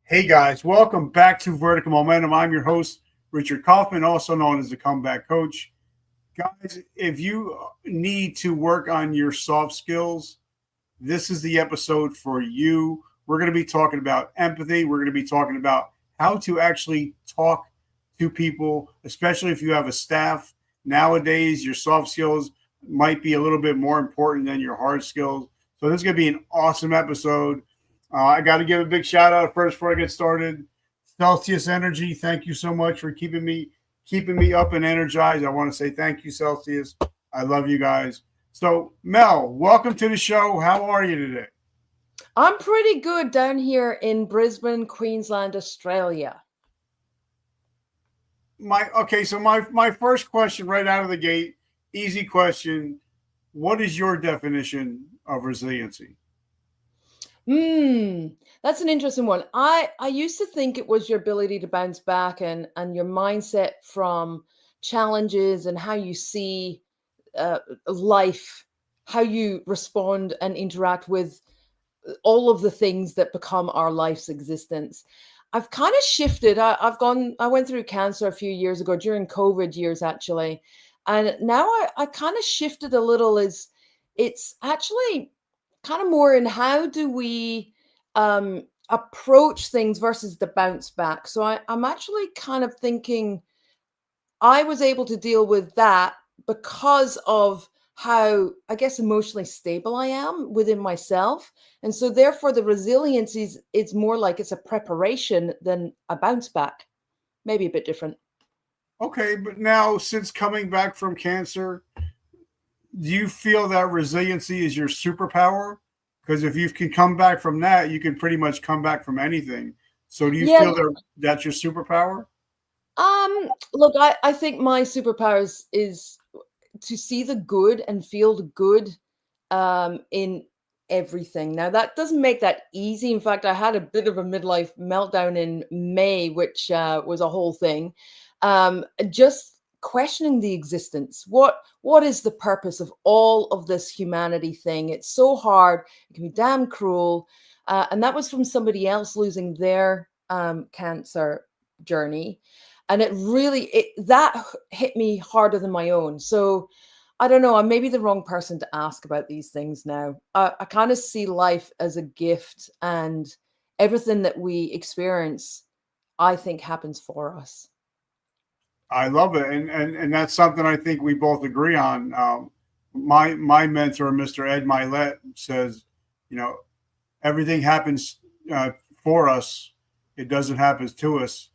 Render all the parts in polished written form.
Hey guys, welcome back to Vertical Momentum. I'm your host, Richard Kaufman, also known as the Comeback Coach. Guys, if you need to work on your soft skills, this is the episode for you. We're going to be talking about empathy. We're going to be talking about how to actually talk to people, especially if you have a staff. Nowadays, your soft skills might be a little bit more important than your hard skills. So, this is going to be an awesome episode. I got to give a big shout out first before I get started. Celsius Energy, thank you so much for keeping me up and energized. I want to say thank you, Celsius. I love you guys. So, Mel, welcome to the show. How are you today? I'm pretty good down here in Brisbane, Queensland, Australia. So my first question right out of the gate, easy question. What is your definition of resiliency? That's an interesting one. I used to think it was your ability to bounce back and your mindset from challenges and how you see life, how you respond and interact with all of the things that become our life's existence. I've kind of shifted. I went through cancer a few years ago during COVID years, actually. And now I kind of shifted a little is it's actually kind of more in how do we approach things versus the bounce back. So I'm actually kind of thinking I was able to deal with that because of how, I guess, emotionally stable I am within myself. And so therefore the resilience is it's more like it's a preparation than a bounce back. Maybe a bit different. Okay, but now since coming back from cancer, do you feel that resiliency is your superpower? Because if you can come back from that, you can pretty much come back from anything. So do you Yeah. feel that that's your superpower? Look, I think my superpowers is to see the good and feel the good in everything. Now, that doesn't make that easy. In fact, I had a bit of a midlife meltdown in May, which was a whole thing. Just questioning the existence. What is the purpose of all of this humanity thing? It's so hard. It can be damn cruel. And that was from somebody else losing their cancer journey. And that hit me harder than my own. So I don't know. I'm maybe the wrong person to ask about these things now. I kind of see life as a gift, and everything that we experience, I think, happens for us. I love it, and that's something I think we both agree on. My mentor, Mr. Ed Milet, says, you know, everything happens for us. It doesn't happen to us,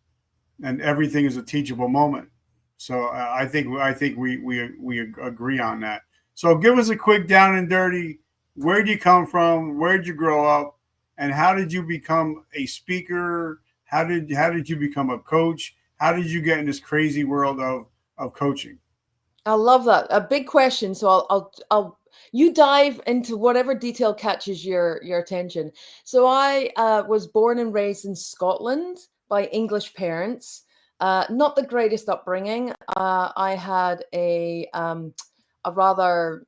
and everything is a teachable moment. So I think we agree on that. So give us a quick down and dirty. Where did you come from? Where did you grow up? And how did you become a speaker? How did you become a coach? How did you get in this crazy world of coaching? I love that. A big question. So I'll you dive into whatever detail catches your attention. So I was born and raised in Scotland by English parents. Not the greatest upbringing. I had a rather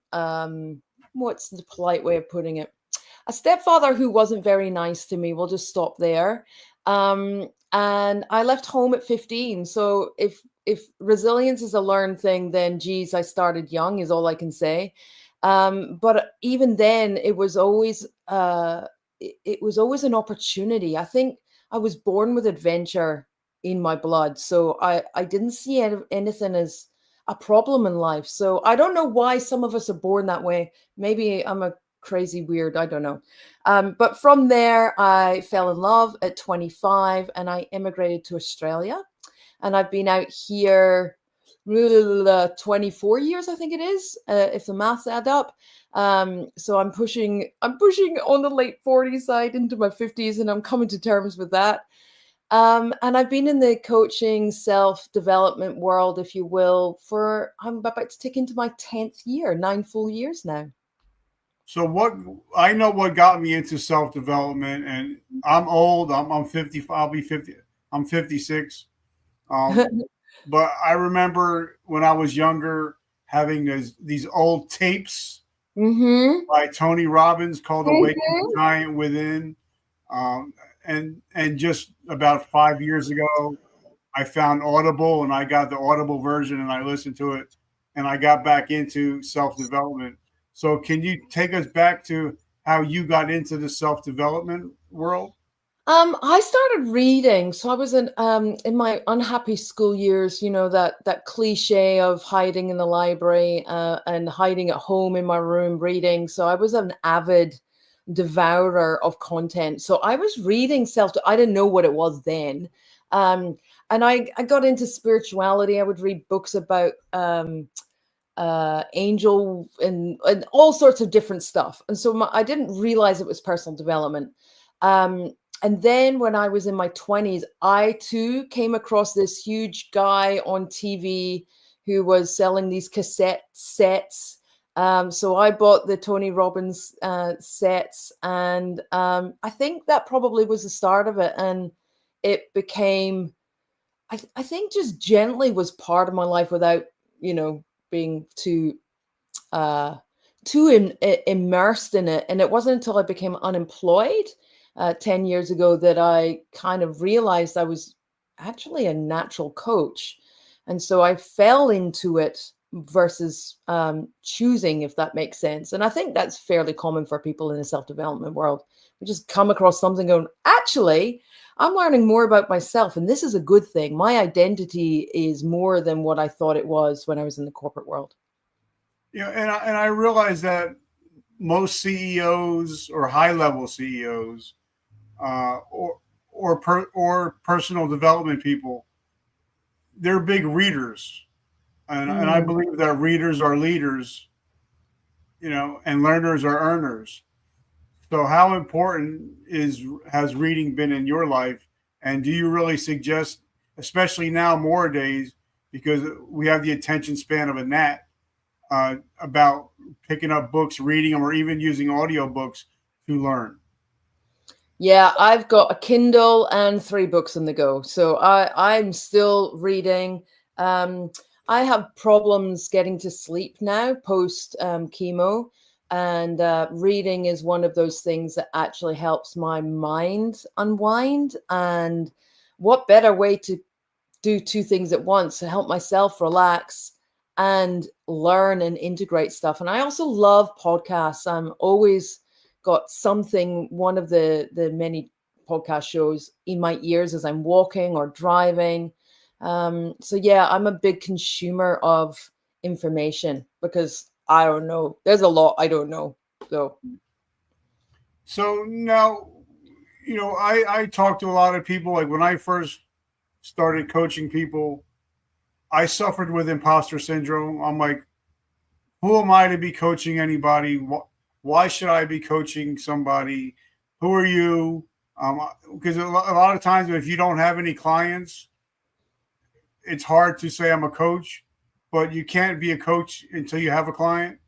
what's the polite way of putting it? A stepfather who wasn't very nice to me. We'll just stop there. And I left home at 15. So if resilience is a learned thing, then geez, I started young is all I can say. But even then, it was always an opportunity. I think I was born with adventure in my blood, so I didn't see anything as a problem in life. So I don't know why some of us are born that way. Maybe I'm a crazy weird. I don't know. But from there, I fell in love at 25 and I immigrated to Australia. And I've been out here 24 years, I think it is, if the maths add up. So I'm pushing on the late 40s side into my 50s, and I'm coming to terms with that. And I've been in the coaching self-development world, if you will, I'm about to tick into my 10th year, 9 full years now. So what I know what got me into self development, and I'm old. I'm 50. I'll be 50. I'm 56. Um, but I remember when I was younger having these old tapes Mm-hmm. by Tony Robbins called "Awaken the Mm-hmm. Giant Within," um, and just about 5 years ago, I found Audible and I got the Audible version and I listened to it and I got back into self development. So, can you take us back to how you got into the self development world? I started reading. So I was in my unhappy school years, you know, that cliche of hiding in the library and hiding at home in my room reading. So I was an avid devourer of content. So I was reading I didn't know what it was then. Um, and I got into spirituality. I would read books about angel and all sorts of different stuff. And so I didn't realize it was personal development. Um, and then when I was in my 20s, I too came across this huge guy on TV who was selling these cassette sets. So I bought the Tony Robbins sets, and I think that probably was the start of it. And it became, I think, just gently was part of my life without, you know, being uh, immersed in it. And it wasn't until I became unemployed 10 years ago that I kind of realized I was actually a natural coach. And so I fell into it versus choosing, if that makes sense. And I think that's fairly common for people in the self-development world. We just come across something going, actually, I'm learning more about myself, and this is a good thing. My identity is more than what I thought it was when I was in the corporate world. Yeah, and I realize that most CEOs or high level CEOs or personal development people, they're big readers, and I Mm. believe that readers are leaders, and learners are earners. So, how important is has reading been in your life, and do you really suggest, especially now more days, because we have the attention span of a gnat, about picking up books, reading them, or even using audiobooks to learn? Yeah, I've got a Kindle and 3 books on the go. So I'm still reading. Um, I have problems getting to sleep now post chemo, and reading is one of those things that actually helps my mind unwind. And what better way to do 2 things at once, to help myself relax and learn and integrate stuff. And I also love podcasts. I'm always got something, one of the many podcast shows in my ears as I'm walking or driving. So yeah, I'm a big consumer of information because I don't know. There's a lot I don't know. So So now, I talk to a lot of people. Like when I first started coaching people, I suffered with imposter syndrome. I'm like, who am I to be coaching anybody? Why should I be coaching somebody? Who are you? Because a lot of times, if you don't have any clients, it's hard to say I'm a coach, but you can't be a coach until you have a client.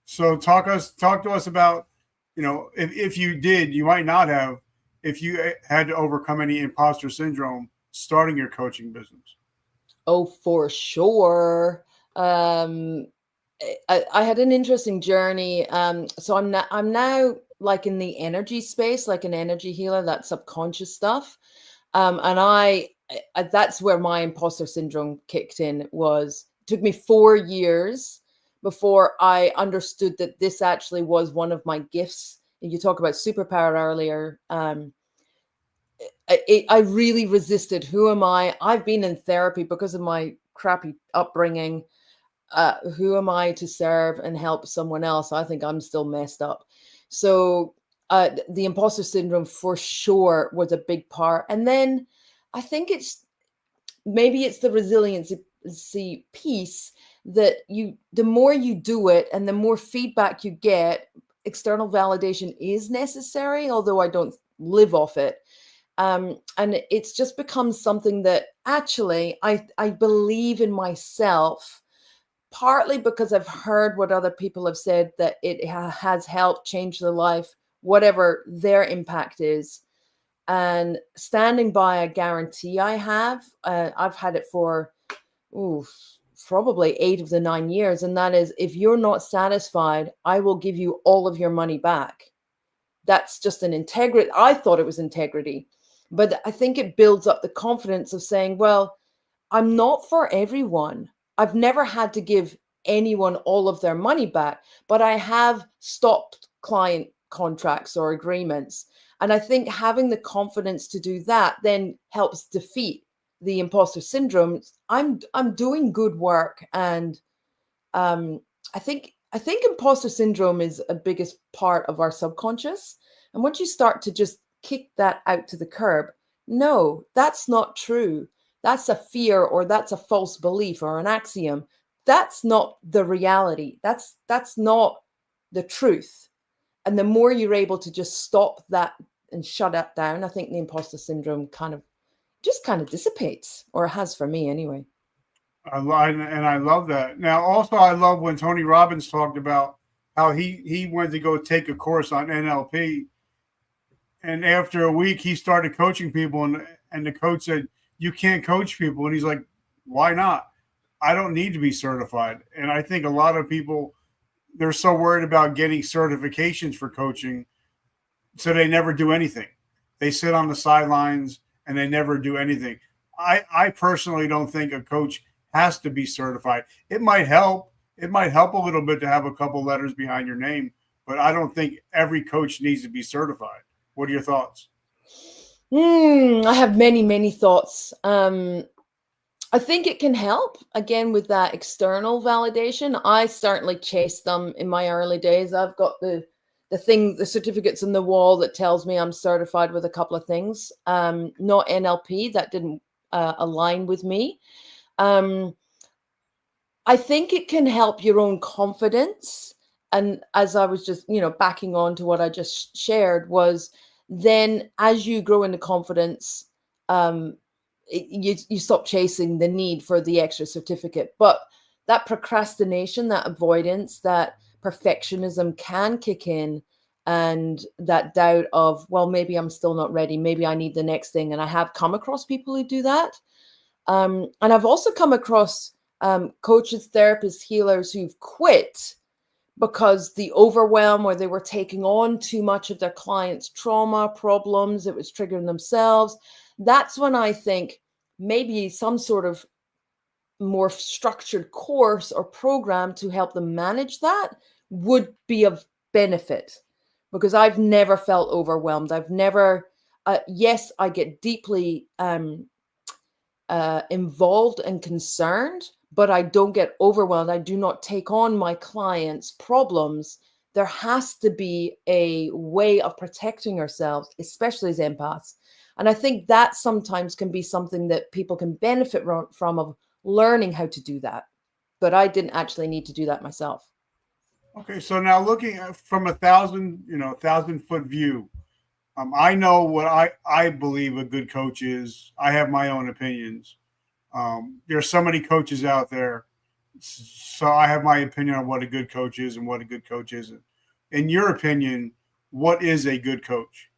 So talk to us about, if you did, you might not have, if you had to overcome any imposter syndrome starting your coaching business. oh, for sure. Um, I had an interesting journey. So I'm now like in the energy space, like an energy healer, that subconscious stuff. And that's where my imposter syndrome kicked in. Was took me 4 years before I understood that this actually was one of my gifts. And you talk about superpower earlier. I really resisted. Who am I? I've been in therapy because of my crappy upbringing. Who am I to serve and help someone else? I think I'm still messed up. So the imposter syndrome for sure was a big part. And then I think maybe it's the resiliency piece that the more you do it and the more feedback you get, external validation is necessary, although I don't live off it. And it's just become something that actually I believe in myself, partly because I've heard what other people have said, that it has helped change their life, whatever their impact is. And standing by a guarantee I have, I've had it for ooh, probably 8 of the 9 years. And that is, if you're not satisfied, I will give you all of your money back. That's just an integrity. I thought it was integrity. But I think it builds up the confidence of saying, well, I'm not for everyone. I've never had to give anyone all of their money back, but I have stopped client contracts or agreements. And I think having the confidence to do that then helps defeat the imposter syndrome. I'm doing good work, and um, I think imposter syndrome is a biggest part of our subconscious. And once you start to just kick that out to the curb, no, that's not true. That's a fear, or that's a false belief, or an axiom. That's not the reality. That's not the truth. And the more you're able to just stop that and shut it down, I think the imposter syndrome kind of dissipates, or has for me anyway. I love that. Now, also, I love when Tony Robbins talked about how he went to go take a course on NLP, and after a week, he started coaching people, and the coach said, "You can't coach people," and he's like, "Why not? I don't need to be certified." And I think a lot of people, they're so worried about getting certifications for coaching, so they never do anything. They sit on the sidelines and they never do anything. I personally don't think a coach has to be certified. It might help. It might help a little bit to have a couple letters behind your name, but I don't think every coach needs to be certified. What are your thoughts? I have many, many thoughts. I think it can help again with that external validation. I certainly chased them in my early days. I've got the certificates on the wall that tells me I'm certified with a couple of things. Not NLP, that didn't align with me. Um, I think it can help your own confidence. And as I was just, backing on to what I just shared, was then as you grow into confidence, um, you stop chasing the need for the extra certificate. But that procrastination, that avoidance, that perfectionism can kick in, and that doubt of, well, maybe I'm still not ready. Maybe I need the next thing. And I have come across people who do that. And I've also come across coaches, therapists, healers who've quit because the overwhelm, or they were taking on too much of their clients' trauma, problems, it was triggering themselves. That's when I think maybe some sort of more structured course or program to help them manage that would be of benefit, because I've never felt overwhelmed. I've never, yes, I get deeply involved and concerned, but I don't get overwhelmed. I do not take on my clients' problems. There has to be a way of protecting ourselves, especially as empaths. And I think that sometimes can be something that people can benefit from, of learning how to do that. But I didn't actually need to do that myself. Okay, so now looking at, from a thousand foot view, I know what I believe a good coach is. I have my own opinions. There's so many coaches out there, so I have my opinion on what a good coach is and what a good coach isn't. In your opinion, what is a good coach?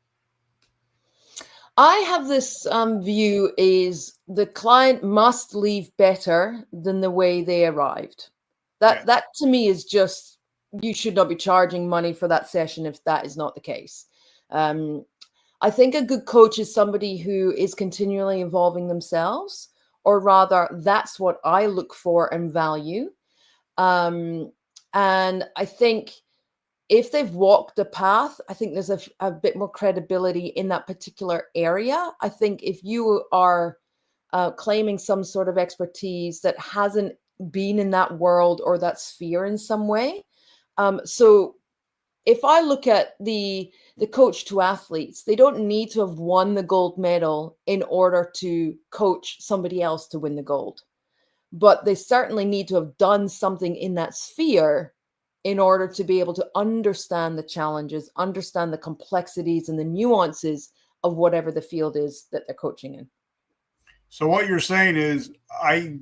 I have this view is the client must leave better than the way they arrived. That Yes. that to me is just, you should not be charging money for that session if that is not the case. Um, I think a good coach is somebody who is continually evolving themselves, or rather, that's what I look for and value. Um, and I think if they've walked the path, I think there's a bit more credibility in that particular area. I think if you are claiming some sort of expertise that hasn't been in that world or that sphere in some way. So if I look at the coach to athletes, they don't need to have won the gold medal in order to coach somebody else to win the gold, but they certainly need to have done something in that sphere in order to be able to understand the challenges, understand the complexities and the nuances of whatever the field is that they're coaching in. So what you're saying is I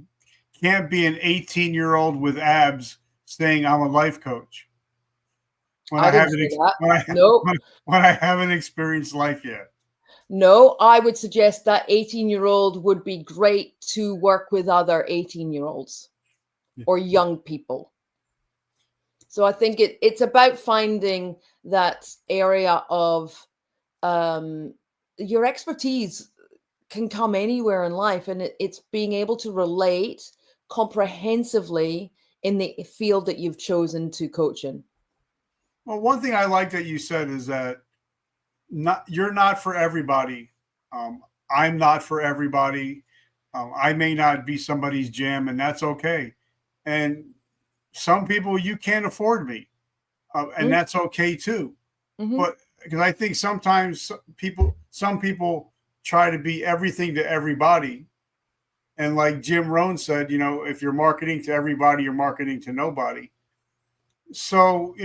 can't be an 18-year-old with abs saying I'm a life coach when I I didn't haven't say that. when I No, when I haven't experienced life yet. no, I would suggest that 18-year-old would be great to work with other 18-year-olds or young people. So I think it's about finding that area of um, your expertise can come anywhere in life, and it's being able to relate comprehensively in the field that you've chosen to coach in. Well, one thing I like that you said is that you're not for everybody. Um, I'm not for everybody. I may not be somebody's gym, and that's okay. And some people you can't afford me, and Mm-hmm. that's okay too. Mm-hmm. But because I think sometimes some people try to be everything to everybody, and like Jim Rohn said, if you're marketing to everybody, you're marketing to nobody. So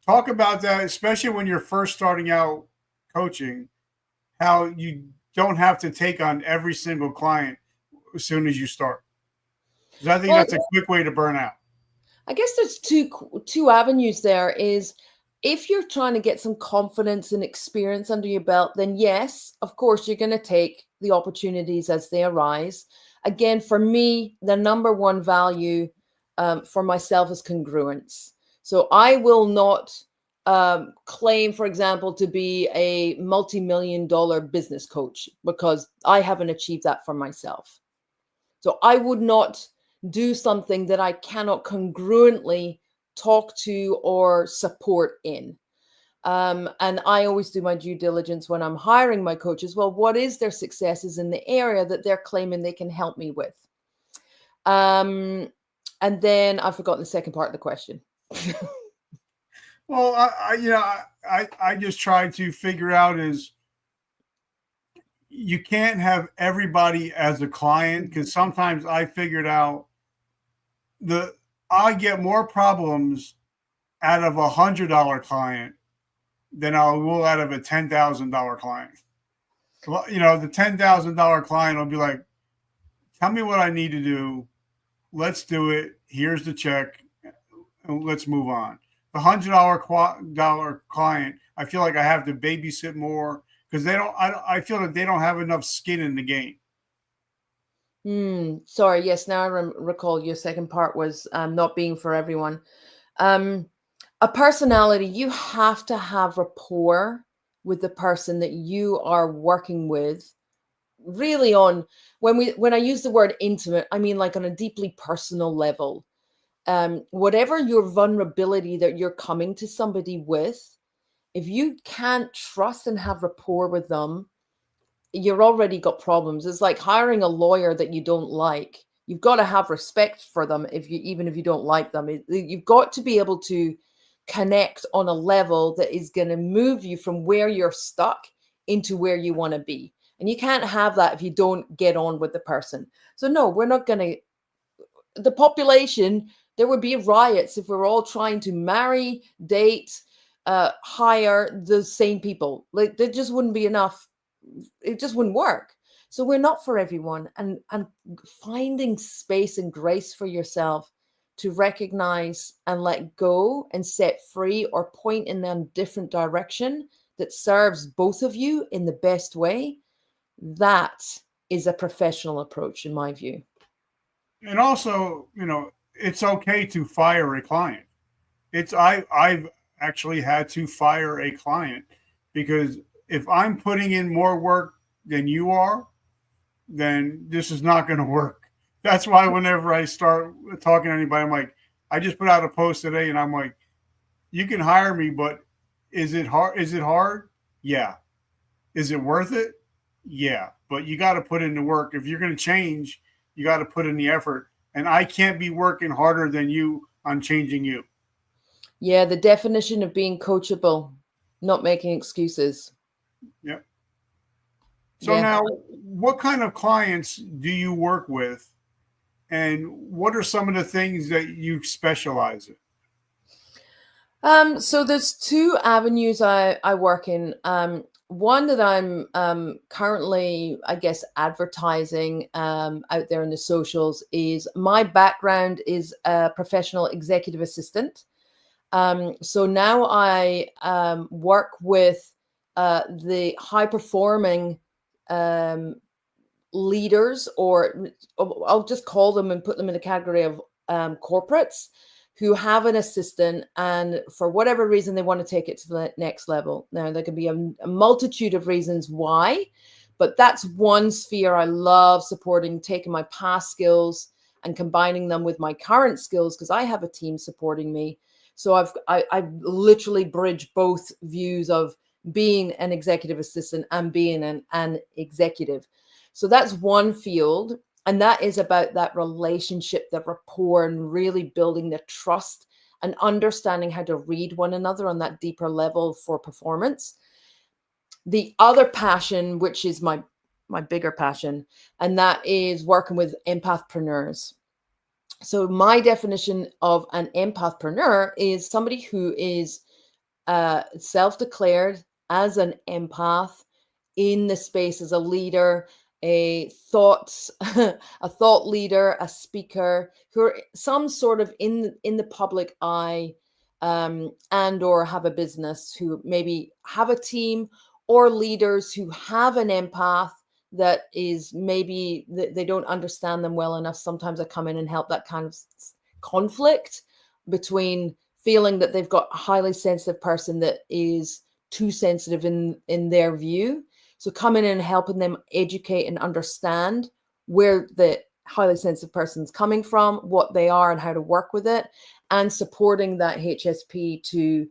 talk about that, especially when you're first starting out coaching, how you don't have to take on every single client as soon as you start. Because I think Well, that's a quick way to burn out. I guess there's two avenues there. Is if you're trying to get some confidence and experience under your belt, then yes, of course, you're going to take the opportunities as they arise. Again, for me, the number one value for myself is congruence. So I will not claim, for example, to be a multi-million-dollar business coach because I haven't achieved that for myself. So I would not do something that I cannot congruently talk to or support in. And I always do my due diligence when I'm hiring my coaches. Well, what is their successes in the area that they're claiming they can help me with? And then I've forgotten the second part of the question. Well, I just try to figure out is you can't have everybody as a client, because sometimes I figured out the I get more problems out of $100 client than I will out of a $10,000 client. Well, the $10,000 client will be like, "Tell me what I need to do. Let's do it. Here's the check. And let's move on." The $100 client, I feel like I have to babysit more because they don't. I feel that they don't have enough skin in the game. Sorry. Yes. Now I recall your second part was not being for everyone. A personality, you have to have rapport with the person that you are working with. Really, on when I use the word intimate, I mean like on a deeply personal level. Whatever your vulnerability that you're coming to somebody with, if you can't trust and have rapport with them, you're already got problems. It's like hiring a lawyer that you don't like. You've got to have respect for them even if you don't like them. You've got to be able to connect on a level that is going to move you from where you're stuck into where you want to be. And you can't have that if you don't get on with the person. So no, we're not going to the population, there would be riots if we're all trying to marry, date, hire the same people. Like there just wouldn't be enough. It just wouldn't work. So we're not for everyone, and finding space and grace for yourself to recognize and let go and set free or point in a different direction that serves both of you in the best way. That is a professional approach, in my view. And also, it's okay to fire a client. I've actually had to fire a client because if I'm putting in more work than you are, then this is not going to work. That's why whenever I start talking to anybody, I'm like, I just put out a post today and I'm like, you can hire me, but is it hard? Is it hard? Yeah. Is it worth it? Yeah. But you got to put in the work. If you're going to change, you got to put in the effort. And I can't be working harder than you on changing you. Yeah, the definition of being coachable, not making excuses. Yep. So Yeah. now, what kind of clients do you work with, and what are some of the things that you specialize in? So there's two avenues I work in. One that I'm currently, I guess, advertising out there in the socials is my background is a professional executive assistant. So now I work with the high performing leaders, or I'll just call them and put them in the category of corporates who have an assistant and for whatever reason they want to take it to the next level. Now, there can be a multitude of reasons why, but that's one sphere I love supporting, taking my past skills and combining them with my current skills because I have a team supporting me. So I literally bridge both views of being an executive assistant and being an executive. So that's one field. And that is about that relationship, the rapport, and really building the trust and understanding how to read one another on that deeper level for performance. The other passion, which is my bigger passion, and that is working with empathpreneurs. So my definition of an empathpreneur is somebody who is self-declared as an empath in the space as a leader, a thought leader, a speaker, who are some sort of in the public eye, and or have a business, who maybe have a team, or leaders who have an empath that is maybe they don't understand them well enough. Sometimes I come in and help that kind of conflict between feeling that they've got a highly sensitive person that is too sensitive in their view. So coming in and helping them educate and understand where the highly sensitive person's coming from, what they are, and how to work with it, and supporting that HSP to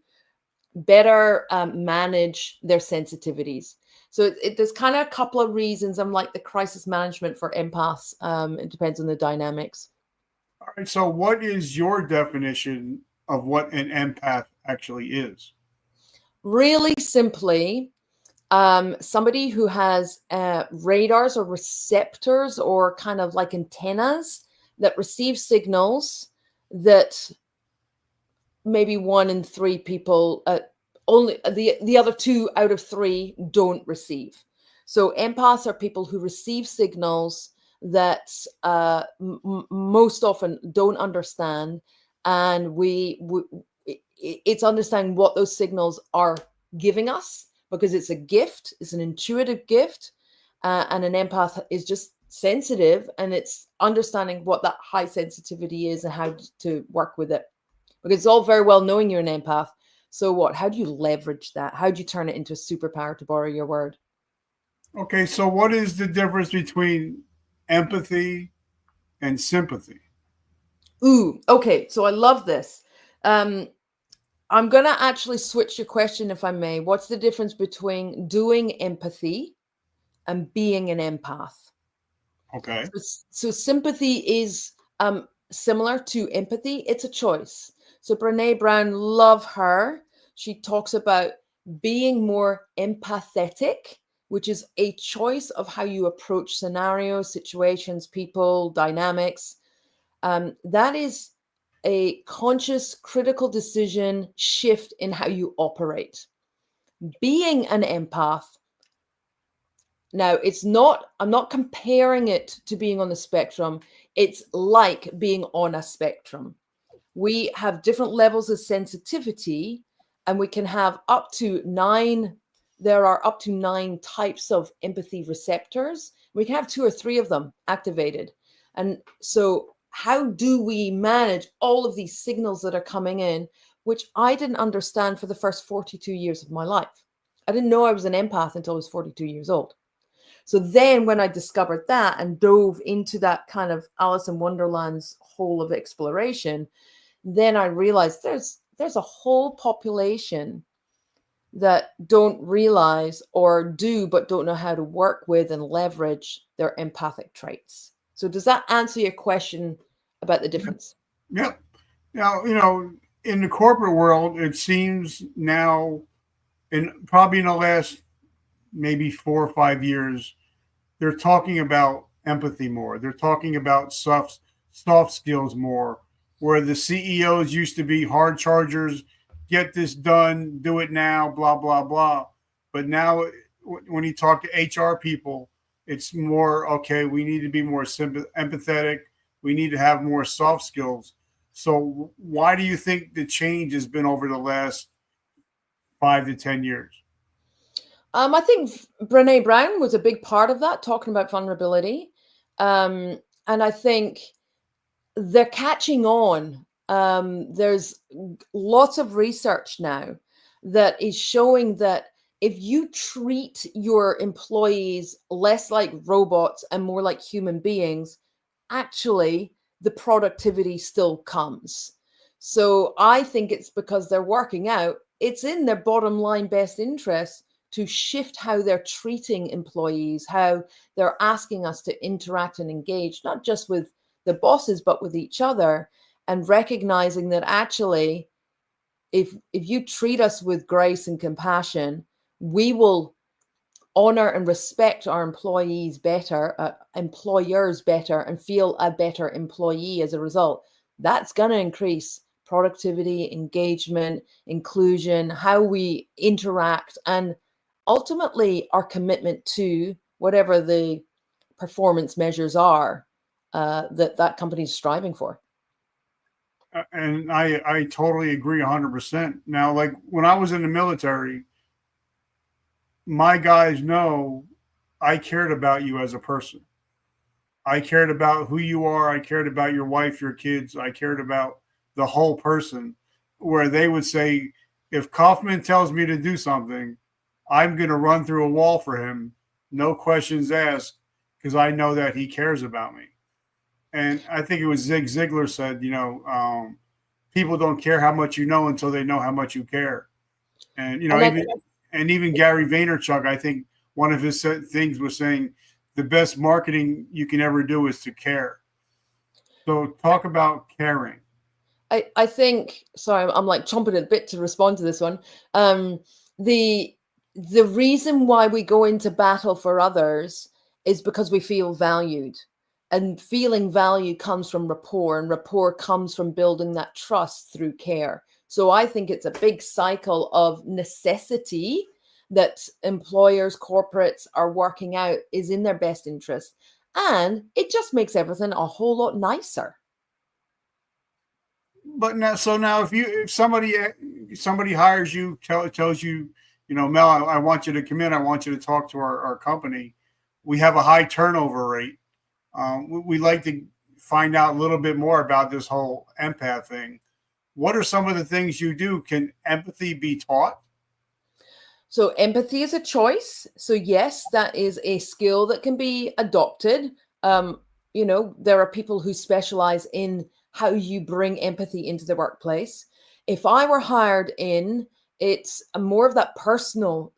better manage their sensitivities. So there's kind of a couple of reasons. I'm like the crisis management for empaths. It depends on the dynamics. All right. So, what is your definition of what an empath actually is? Really simply, somebody who has radars or receptors or kind of like antennas that receive signals that maybe 1 in 3 people, only the other 2 out of 3 don't receive. So empaths are people who receive signals that most often don't understand, and it's understanding what those signals are giving us, because it's a gift, it's an intuitive gift, and an empath is just sensitive, and it's understanding what that high sensitivity is and how to work with it. Because it's all very well knowing you're an empath. So what? How do you leverage that? How do you turn it into a superpower, to borrow your word? Okay, so what is the difference between empathy and sympathy? Ooh, okay. So I love this. I'm going to actually switch your question, if I may. What's the difference between doing empathy and being an empath? Okay. So sympathy is similar to empathy. It's a choice. So Brene Brown, love her. She talks about being more empathetic, which is a choice of how you approach scenarios, situations, people, dynamics. That is a conscious, critical decision shift in how you operate. Being an empath, now, I'm not comparing it to being on the spectrum. It's like being on a spectrum. We have different levels of sensitivity, and we can have up to 9. There are up to 9 types of empathy receptors. We can have 2 or 3 of them activated. And so, how do we manage all of these signals that are coming in, which I didn't understand for the first 42 years of my life? I didn't know I was an empath until I was 42 years old. So then when I discovered that and dove into that kind of Alice in Wonderland's hole of exploration, then I realized there's a whole population that don't realize, or do, but don't know how to work with and leverage their empathic traits. So does that answer your question about the difference? Yep. Now, in the corporate world, it seems now, probably in the last maybe 4 or 5 years, they're talking about empathy more. They're talking about soft skills more, where the CEOs used to be hard chargers, get this done, do it now, blah, blah, blah. But now when you talk to HR people, it's more, okay, we need to be more empathetic. We need to have more soft skills. So why do you think the change has been over the last 5 to 10 years? I think Brene Brown was a big part of that, talking about vulnerability. And I think they're catching on. There's lots of research now that is showing that if you treat your employees less like robots and more like human beings, actually the productivity still comes. So I think it's because they're working out. It's in their bottom line best interest to shift how they're treating employees, how they're asking us to interact and engage, not just with the bosses, but with each other, and recognizing that actually, if you treat us with grace and compassion, we will honor and respect our employees better, employers better, and feel a better employee as a result. That's going to increase productivity, engagement, inclusion, how we interact, and ultimately our commitment to whatever the performance measures are that company's striving for. And I totally agree 100%. Now, like when I was in the military, my guys know I cared about you as a person. I cared about who you are. I cared about your wife, your kids. I cared about the whole person. Where they would say, if Kaufman tells me to do something, I'm going to run through a wall for him, no questions asked, because I know that he cares about me. And I think it was Zig Ziglar said, people don't care how much you know until they know how much you care. And even Gary Vaynerchuk, I think one of his things was saying the best marketing you can ever do is to care. So talk about caring. I think, sorry, I'm like chomping at a bit to respond to this one. The reason why we go into battle for others is because we feel valued. And feeling value comes from rapport, and rapport comes from building that trust through care. So I think it's a big cycle of necessity that employers, corporates are working out is in their best interest. And it just makes everything a whole lot nicer. But now if somebody hires you, tells you, Mel, I want you to come in, I want you to talk to our company. We have a high turnover rate. We like to find out a little bit more about this whole empath thing. What are some of the things you do? Can empathy be taught? So empathy is a choice. So yes, that is a skill that can be adopted. There are people who specialize in how you bring empathy into the workplace. If I were hired in, it's more of that personal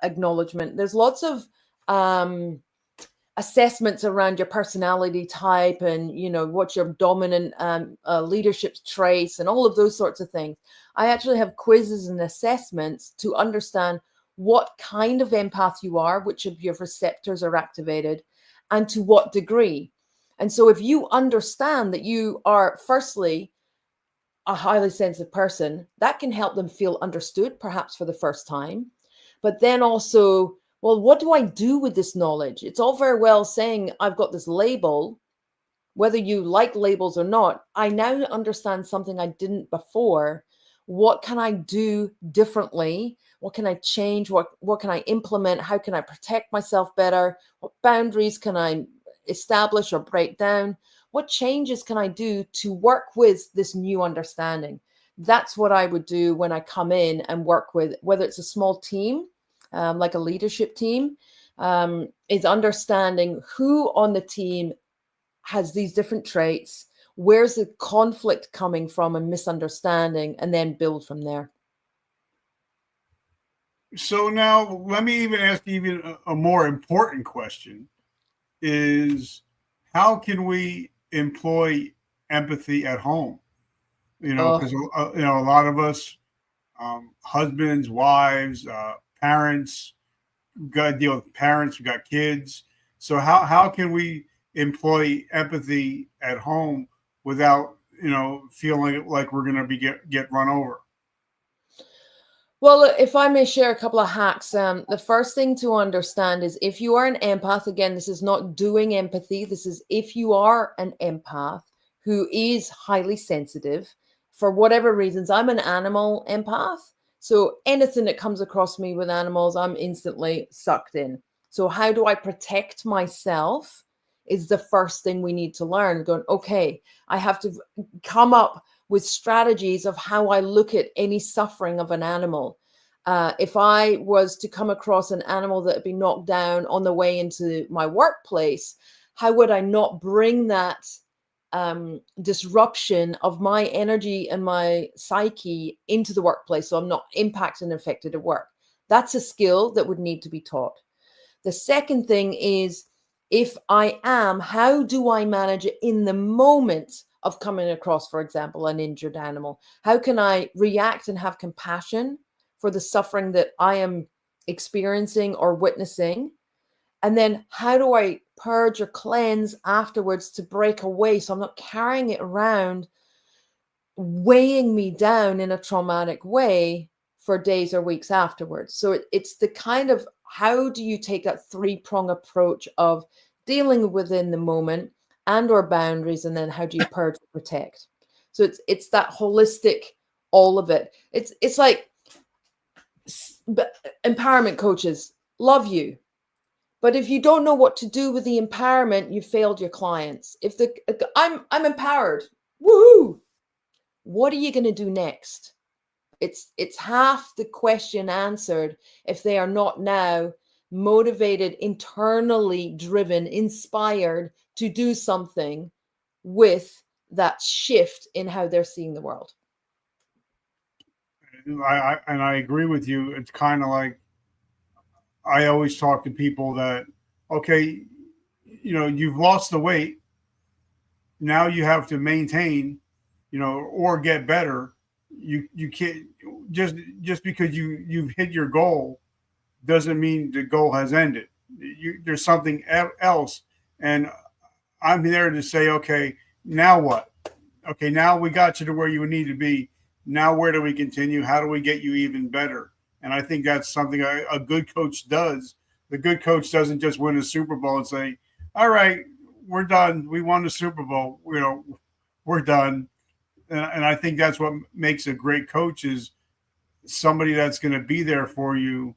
acknowledgement. There's lots of assessments around your personality type and what's your dominant leadership traits and all of those sorts of things. I actually have quizzes and assessments to understand what kind of empath you are, which of your receptors are activated, and to what degree. And so if you understand that you are firstly a highly sensitive person, that can help them feel understood, perhaps for the first time. But then also, well, what do I do with this knowledge? It's all very well saying I've got this label, whether you like labels or not. I now understand something I didn't before. What can I do differently? What can I change? What can I implement? How can I protect myself better? What boundaries can I establish or break down? What changes can I do to work with this new understanding? That's what I would do when I come in and work with, whether it's a small team, like a leadership team, is understanding who on the team has these different traits, where's the conflict coming from and misunderstanding, and then build from there. So now let me even ask you even a more important question is how can we employ empathy at home? Because a lot of us, husbands, wives, parents, got to deal with parents, we got kids. So how can we employ empathy at home without feeling like we're going to be get run over? Well, if I may share a couple of hacks, the first thing to understand is if you are an empath, again, this is not doing empathy. This is if you are an empath who is highly sensitive for whatever reasons. I'm an animal empath. So anything that comes across me with animals, I'm instantly sucked in. So how do I protect myself is the first thing we need to learn. Going, okay, I have to come up with strategies of how I look at any suffering of an animal. If I was to come across an animal that had been knocked down on the way into my workplace, how would I not bring that disruption of my energy and my psyche into the workplace so I'm not impacted and affected at work? That's a skill that would need to be taught. The second thing is, if I am, how do I manage it in the moment of coming across, for example, an injured animal? How can I react and have compassion for the suffering that I am experiencing or witnessing? And then how do I purge or cleanse afterwards to break away so I'm not carrying it around, weighing me down in a traumatic way for days or weeks afterwards? So it's the kind of, how do you take that three-prong approach of dealing within the moment and or boundaries, and then how do you purge and protect? So it's that holistic, all of it. It's like empowerment coaches love you, but if you don't know what to do with the empowerment, you failed your clients. If I'm empowered, woohoo! What are you going to do next? It's half the question answered if they are not now motivated, internally driven, inspired to do something with that shift in how they're seeing the world. I agree with you. It's kind of like, I always talk to people that, okay, you've lost the weight. Now you have to maintain, or get better. You can't just because you've hit your goal doesn't mean the goal has ended. There's something else, and I'm there to say, okay, now what? Okay, now we got you to where you need to be. Now where do we continue? How do we get you even better? And I think that's something a good coach does. The good coach doesn't just win a Super Bowl and say, all right, we're done. We won the Super Bowl. We're done. And I think that's what makes a great coach, is somebody that's going to be there for you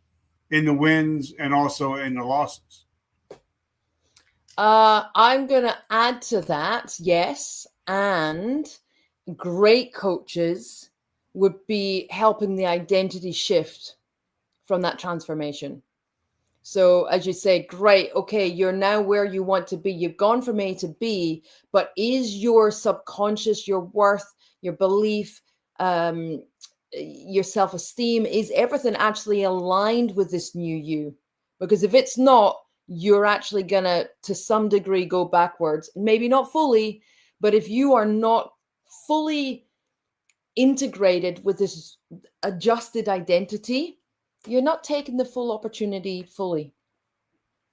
in the wins and also in the losses. I'm going to add to that, yes. And great coaches would be helping the identity shift from that transformation. So as you say, great, okay, you're now where you want to be. You've gone from A to B, but is your subconscious, your worth, your belief, your self-esteem, is everything actually aligned with this new you? Because if it's not, you're actually gonna, to some degree, go backwards. Maybe not fully, but if you are not fully integrated with this adjusted identity, you're not taking the full opportunity fully.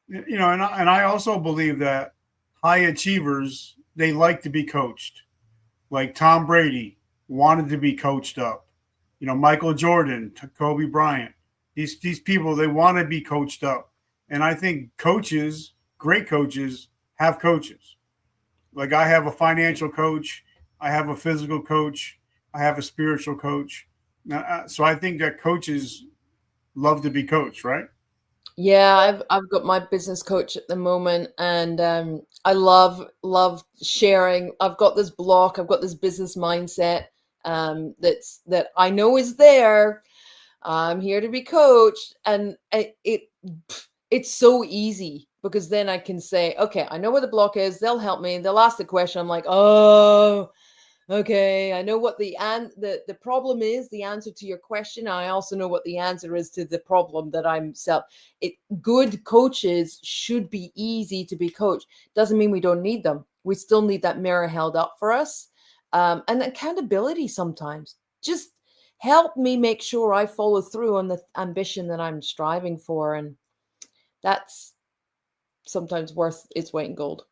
And I also believe that high achievers, they like to be coached. Like Tom Brady wanted to be coached up. Michael Jordan, Kobe Bryant. These people, they want to be coached up. And I think coaches, great coaches, have coaches. Like, I have a financial coach, I have a physical coach, I have a spiritual coach. So I think that coaches love to be coached, right? Yeah, I've got my business coach at the moment, and I love sharing. I've got this block, I've got this business mindset that I know is there. I'm here to be coached, and it's so easy, because then I can say, okay, I know where the block is. They'll help me. They'll ask the question. I'm like, oh, okay, I know what the problem is, the answer to your question. I also know what the answer is to the problem that I'm good coaches should be easy to be coached. Doesn't mean we don't need them. We still need that mirror held up for us. And accountability sometimes. Just help me make sure I follow through on the ambition that I'm striving for. And that's sometimes worth its weight in gold.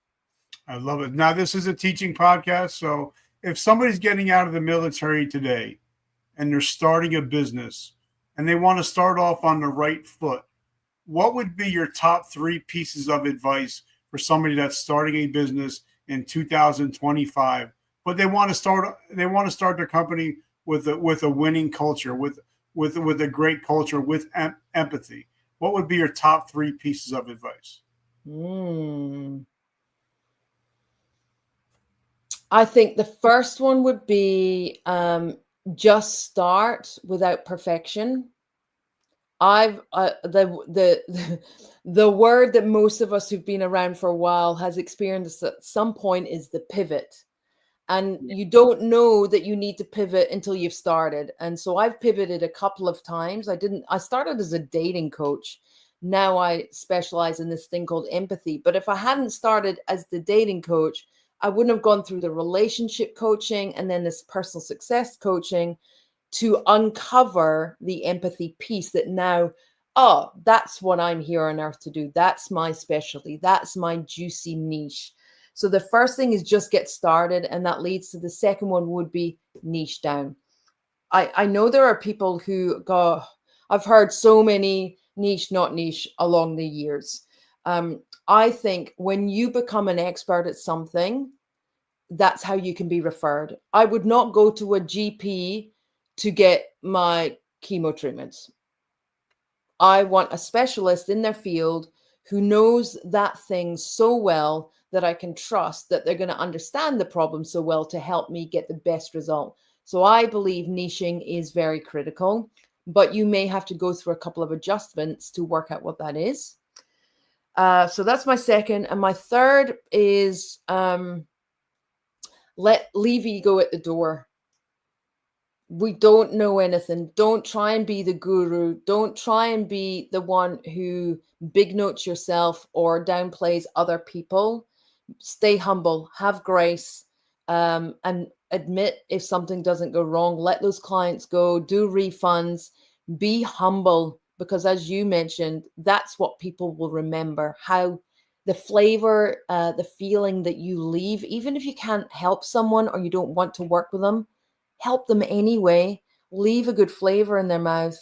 I love it. Now, this is a teaching podcast. So if somebody's getting out of the military today and they're starting a business and they want to start off on the right foot, what would be your top 3 pieces of advice for somebody that's starting a business in 2025, but they want to start their company with a winning culture, with a great culture, with empathy? What would be your top 3 pieces of advice? I think the first one would be just start without perfection. I've the word that most of us who've been around for a while has experienced at some point is the pivot. And you don't know that you need to pivot until you've started. And so I've pivoted a couple of times. I started as a dating coach. Now I specialize in this thing called empathy. But if I hadn't started as the dating coach, I wouldn't have gone through the relationship coaching and then this personal success coaching to uncover the empathy piece that now, oh, that's what I'm here on earth to do. That's my specialty. That's my juicy niche. So the first thing is just get started. And that leads to the second one would be niche down. I know there are people who go, I've heard so many niche, not niche along the years. I think when you become an expert at something, that's how you can be referred. I would not go to a GP to get my chemo treatments. I want a specialist in their field who knows that thing so well that I can trust that they're going to understand the problem so well to help me get the best result. So I believe niching is very critical, but you may have to go through a couple of adjustments to work out what that is. So that's my second. And my third is leave ego at the door. We don't know anything. Don't try and be the guru. Don't try and be the one who big notes yourself or downplays other people. Stay humble, have grace, and admit if something doesn't go wrong. Let those clients go, do refunds, be humble, because as you mentioned, that's what people will remember, how the flavor, the feeling that you leave, even if you can't help someone or you don't want to work with them, help them anyway, leave a good flavor in their mouth.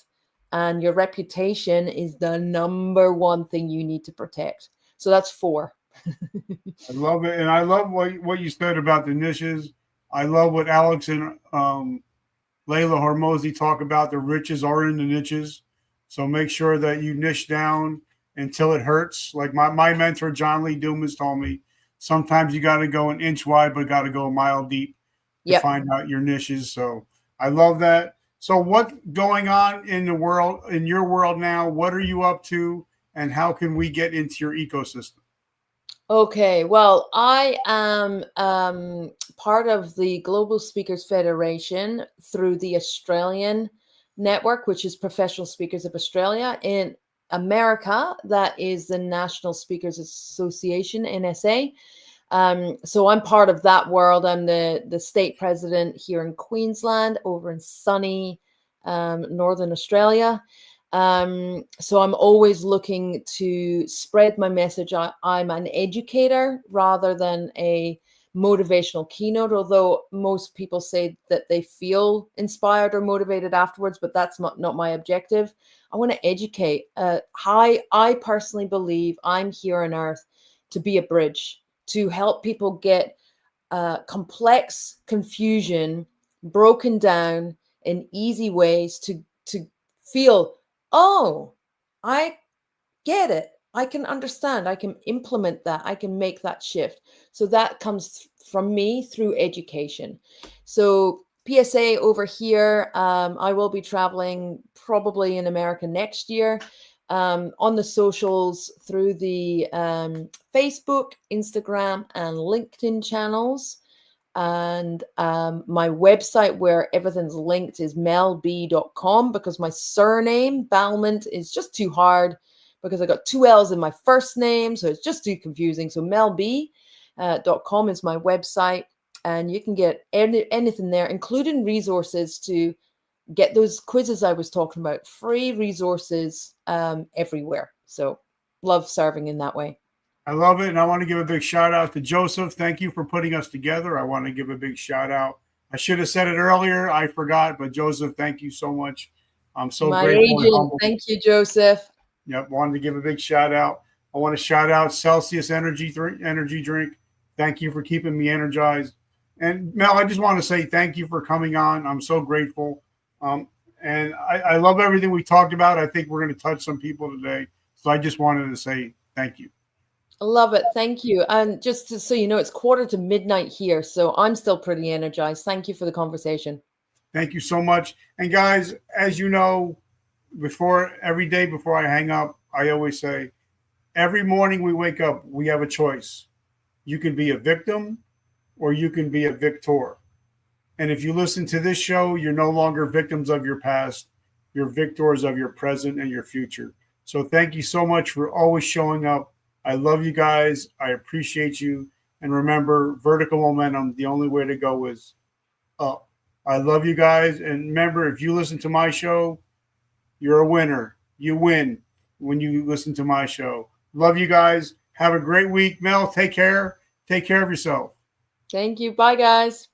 And your reputation is the number one thing you need to protect. So that's 4. I love it, and I love what you said about the niches. I love what Alex and Layla Hormozy talk about. The riches are in the niches, so make sure that you niche down until it hurts. Like my mentor John Lee Dumas told me, sometimes you got to go an inch wide, but got to go a mile deep to find out your niches. So I love that. So what's going on in the world, in your world now? What are you up to, and how can we get into your ecosystem? Okay, well, I am part of the Global Speakers Federation through the Australian network, which is Professional Speakers of Australia. In America, that is the National Speakers Association, NSA. So I'm part of that world. I'm the state president here in Queensland, over in sunny Northern Australia. So I'm always looking to spread my message. I'm an educator rather than a motivational keynote, although most people say that they feel inspired or motivated afterwards, but that's not my objective. I want to educate. I personally believe I'm here on earth to be a bridge, to help people get complex confusion broken down in easy ways to feel, oh, I get it. I can understand. I can implement that. I can make that shift. So that comes from me through education. So PSA over here, I will be traveling probably in America next year. On the socials through the Facebook, Instagram, and LinkedIn channels. And my website where everything's linked is mellb.com, because my surname, Balment, is just too hard because I got 2 L's in my first name. So it's just too confusing. So mellb.com is my website. And you can get anything there, including resources to get those quizzes I was talking about, free resources everywhere. So love serving in that way. I love it. And I want to give a big shout out to Joseph. Thank you for putting us together. I want to give a big shout out. I should have said it earlier. I forgot. But Joseph, thank you so much. I'm so My grateful and agent. humble. Thank you, Joseph. Yep. Wanted to give a big shout out. I want to shout out Celsius energy drink. Thank you for keeping me energized. And Mel, I just want to say thank you for coming on. I'm so grateful. And I love everything we talked about. I think we're going to touch some people today. So I just wanted to say thank you. I love it. Thank you. And just so you know, it's 1:45 here, so I'm still pretty energized. Thank you for the conversation. Thank you so much. And guys, as you know, every day before I hang up, I always say, every morning we wake up, we have a choice. You can be a victim or you can be a victor. And if you listen to this show, you're no longer victims of your past, you're victors of your present and your future. So thank you so much for always showing up. I love you guys. I appreciate you. And remember, vertical momentum, the only way to go is up. I love you guys. And remember, if you listen to my show, you're a winner. You win when you listen to my show. Love you guys. Have a great week. Mel, take care. Take care of yourself. Thank you. Bye, guys.